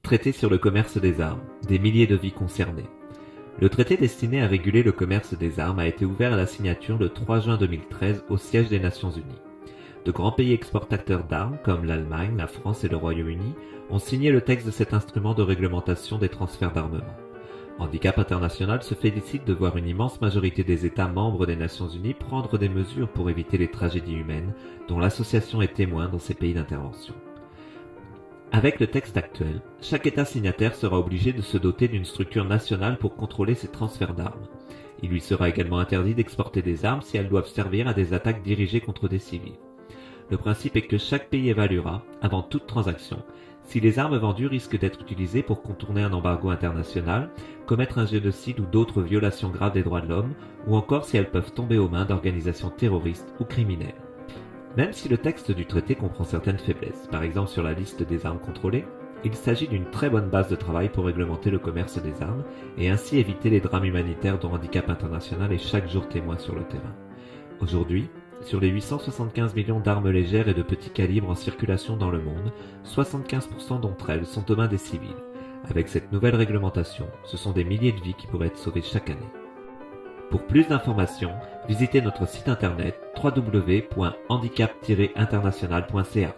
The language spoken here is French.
Traité sur le commerce des armes, des milliers de vies concernées. Le traité destiné à réguler le commerce des armes a été ouvert à la signature le 3 juin 2013 au siège des Nations Unies. De grands pays exportateurs d'armes comme l'Allemagne, la France et le Royaume-Uni ont signé le texte de cet instrument de réglementation des transferts d'armement. Handicap International se félicite de voir une immense majorité des États membres des Nations Unies prendre des mesures pour éviter les tragédies humaines dont l'association est témoin dans ces pays d'intervention. Avec le texte actuel, chaque État signataire sera obligé de se doter d'une structure nationale pour contrôler ces transferts d'armes. Il lui sera également interdit d'exporter des armes si elles doivent servir à des attaques dirigées contre des civils. Le principe est que chaque pays évaluera, avant toute transaction, si les armes vendues risquent d'être utilisées pour contourner un embargo international, commettre un génocide ou d'autres violations graves des droits de l'homme, ou encore si elles peuvent tomber aux mains d'organisations terroristes ou criminelles. Même si le texte du traité comprend certaines faiblesses, par exemple sur la liste des armes contrôlées, il s'agit d'une très bonne base de travail pour réglementer le commerce des armes et ainsi éviter les drames humanitaires dont Handicap International est chaque jour témoin sur le terrain. Aujourd'hui, sur les 875 millions d'armes légères et de petit calibre en circulation dans le monde, 75% d'entre elles sont aux mains des civils. Avec cette nouvelle réglementation, ce sont des milliers de vies qui pourraient être sauvées chaque année. Pour plus d'informations, visitez notre site internet www.handicap-international.ca.